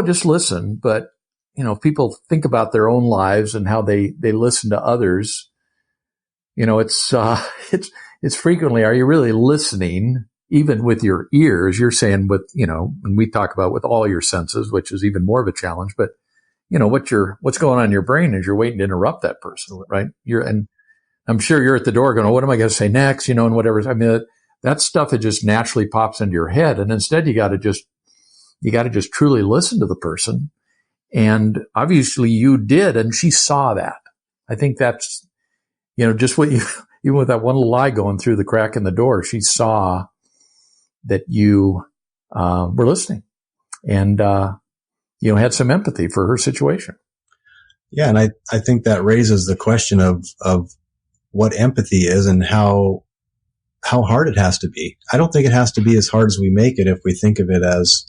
just listen. But, if people think about their own lives and how they listen to others, it's frequently, are you really listening? Even with your ears, you're saying with, when we talk about with all your senses, which is even more of a challenge, but what's going on in your brain is you're waiting to interrupt that person, right? And I'm sure you're at the door going, oh, what am I going to say next? And whatever. I mean, that stuff, it just naturally pops into your head. And instead you got to just truly listen to the person. And obviously you did. And she saw that. I think that's, just what even with that one little eye going through the crack in the door, she saw that you were listening and, had some empathy for her situation. Yeah. And I think that raises the question of what empathy is and how hard it has to be. I don't think it has to be as hard as we make it if we think of it as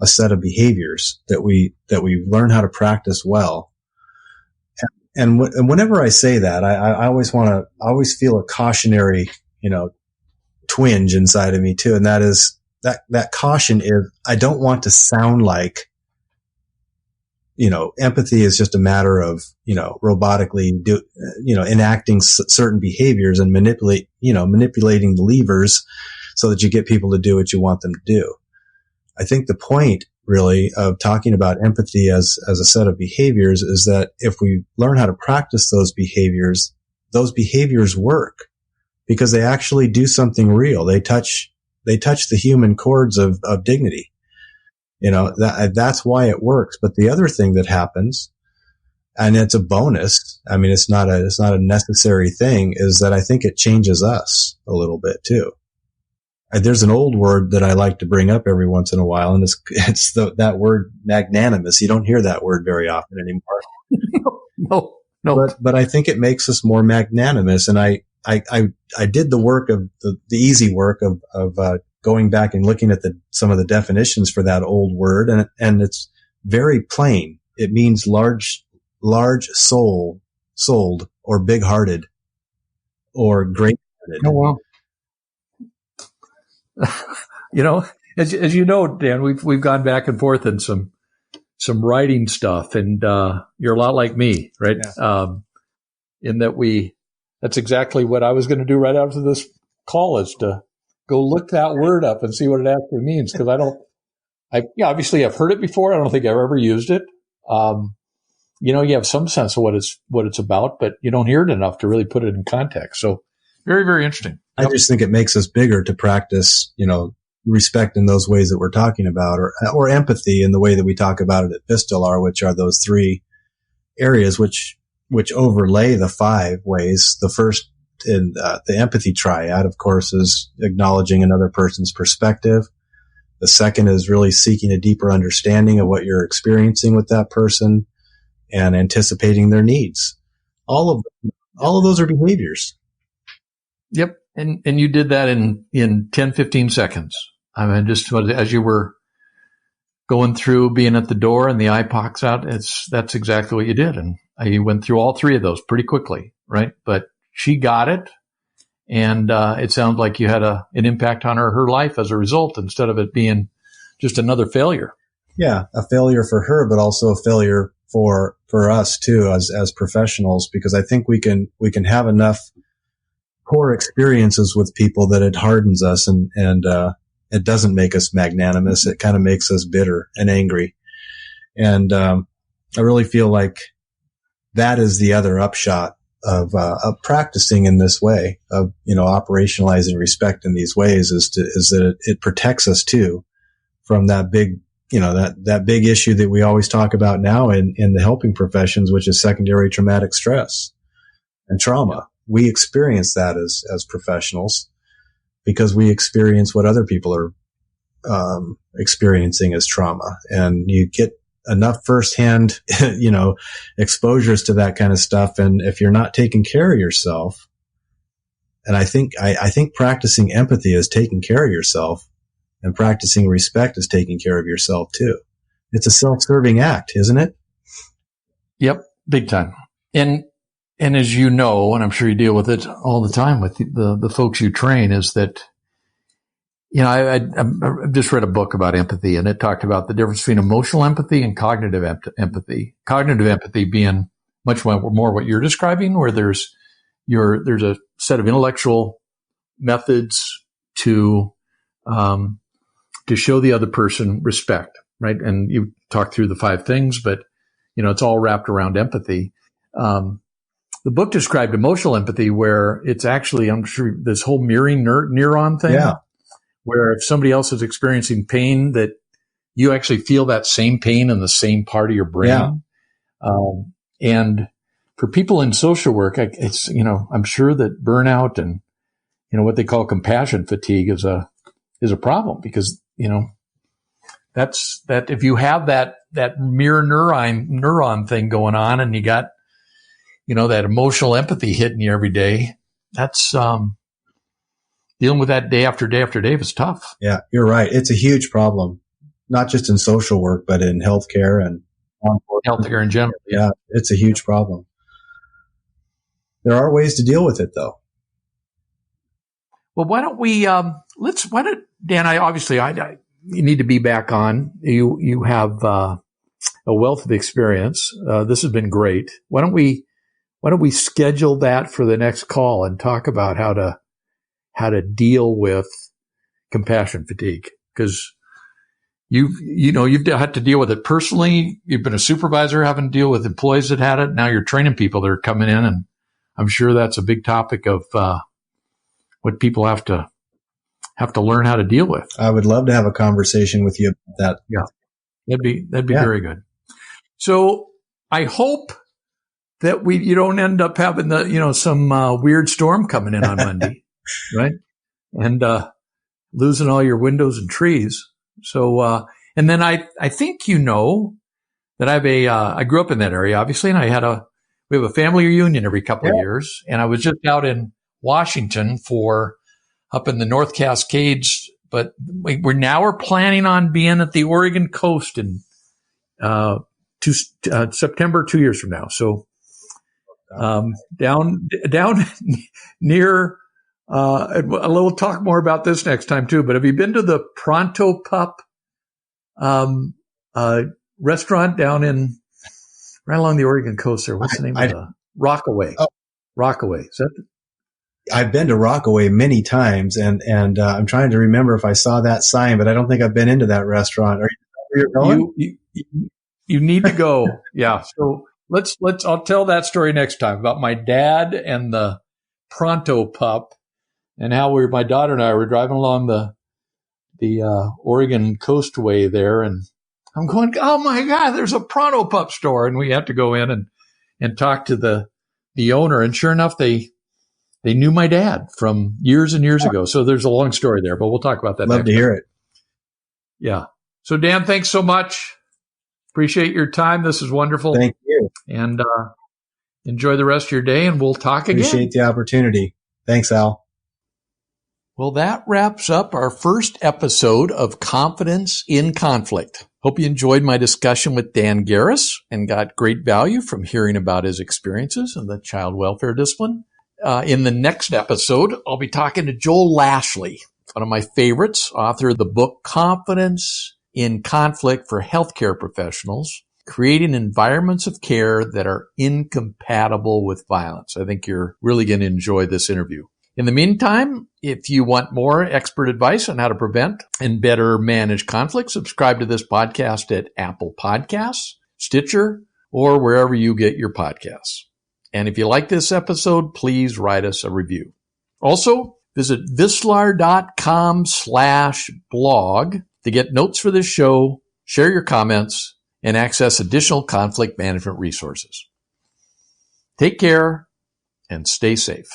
a set of behaviors that we learn how to practice well. And whenever I say that, I always feel a cautionary, twinge inside of me too. And that is that caution is, I don't want to sound like, empathy is just a matter of, robotically enacting certain behaviors and manipulating the levers so that you get people to do what you want them to do. I think the point really of talking about empathy as a set of behaviors is that if we learn how to practice those behaviors work because they actually do something real. They touch the human chords of dignity. That's why it works. But the other thing that happens, and it's a bonus, I mean, it's not a necessary thing, is that I think it changes us a little bit too. There's an old word that I like to bring up every once in a while, and it's that word magnanimous. You don't hear that word very often anymore. No. But I think it makes us more magnanimous. And I did the work of the easy work of going back and looking at some of the definitions for that old word, and it's very plain. It means large souled, or big-hearted, or great-hearted. Oh, wow. As you know, Dan, we've gone back and forth in some writing stuff, and you're a lot like me, right? Yeah. In that that's exactly what I was going to do right after this call, is to go look that word up and see what it actually means, because obviously I've heard it before. I don't think I've ever used it. You have some sense of what it's about, but you don't hear it enough to really put it in context. So very, very interesting. I just think it makes us bigger to practice, respect in those ways that we're talking about, or empathy in the way that we talk about it at Pistolar, which are those 3 areas which overlay the 5 ways. The first in the empathy triad, of course, is acknowledging another person's perspective. The second is really seeking a deeper understanding of what you're experiencing with that person and anticipating their needs. All of those are behaviors. Yep. And you did that in 10, 15 seconds. I mean, just as you were going through, being at the door and the eye pops out, that's exactly what you did. And you went through all 3 of those pretty quickly, right? But she got it. And it sounds like you had an impact on her life as a result, instead of it being just another failure. Yeah, a failure for her, but also a failure for us too, as professionals, because I think we can have enough poor experiences with people that it hardens us, and it doesn't make us magnanimous. It kind of makes us bitter and angry. And I really feel like that is the other upshot of practicing in this way, of operationalizing respect in these ways, is that it protects us too from that big that big issue that we always talk about now in the helping professions, which is secondary traumatic stress and trauma. We experience that as professionals, because we experience what other people experiencing as trauma, and you get enough firsthand, exposures to that kind of stuff. And if you're not taking care of yourself, and I think practicing empathy is taking care of yourself, and practicing respect is taking care of yourself too. It's a self-serving act, isn't it? Yep, big time. And as you know, and I'm sure you deal with it all the time with the folks you train, is that, I just read a book about empathy, and it talked about the difference between emotional empathy and cognitive empathy. Cognitive empathy being much more what you're describing, where there's a set of intellectual methods to show the other person respect, right? And you talk through the 5 things, but it's all wrapped around empathy. The book described emotional empathy, where it's actually, I'm sure, this whole mirroring neuron thing. Yeah. Where if somebody else is experiencing pain, that you actually feel that same pain in the same part of your brain. Yeah. And for people in social work, it's, I'm sure that burnout and, what they call compassion fatigue is a problem, because, that's that if you have that mirror neuron thing going on, and you got, that emotional empathy hitting you every day, that's, dealing with that day after day after day is tough. Yeah, you're right. It's a huge problem, not just in social work, but in healthcare and healthcare in general. Yeah, it's a huge problem. There are ways to deal with it, though. Well, why don't we, Dan, you need to be back on. You have a wealth of experience. This has been great. Why don't we schedule that for the next call and talk about how to deal with compassion fatigue? Because you've had to deal with it personally. You've been a supervisor having to deal with employees that had it. Now you're training people that are coming in, and I'm sure that's a big topic of what people have to learn how to deal with. I would love to have a conversation with you about that. Yeah, that'd be very good. So I hope that you don't end up having some weird storm coming in on Monday. Right. And, losing all your windows and trees. So, and then I think, that I grew up in that area, obviously, and we have a family reunion every couple of years. And I was just out in Washington up in the North Cascades, but we're planning on being at the Oregon coast in, September, 2 years from now. So, down near, we'll talk more about this next time too, but have you been to the Pronto Pup, restaurant down right along the Oregon coast there? What's the name of the Rockaway? Oh. Rockaway. Is that I've been to Rockaway many times, and I'm trying to remember if I saw that sign, but I don't think I've been into that restaurant. Are you going? You need to go. Yeah. So I'll tell that story next time about my dad and the Pronto Pup, and how my daughter and I were driving along the Oregon coastway there, and I'm going, oh my God, there's a Pronto Pup store, and we have to go in and talk to the owner, and sure enough, they knew my dad from years and years ago. So there's a long story there, but we'll talk about that. Love to hear it. Yeah. So Dan, thanks so much. Appreciate your time. This is wonderful. Thank you. And enjoy the rest of your day, and we'll talk again. Appreciate the opportunity. Thanks, Al. Well, that wraps up our first episode of Confidence in Conflict. Hope you enjoyed my discussion with Dan Garris and got great value from hearing about his experiences in the child welfare discipline. In the next episode, I'll be talking to Joel Lashley, one of my favorites, author of the book Confidence in Conflict for Healthcare Professionals, Creating Environments of Care that are Incompatible with Violence. I think you're really going to enjoy this interview. In the meantime, if you want more expert advice on how to prevent and better manage conflict, subscribe to this podcast at Apple Podcasts, Stitcher, or wherever you get your podcasts. And if you like this episode, please write us a review. Also, visit vislar.com/blog to get notes for this show, share your comments, and access additional conflict management resources. Take care and stay safe.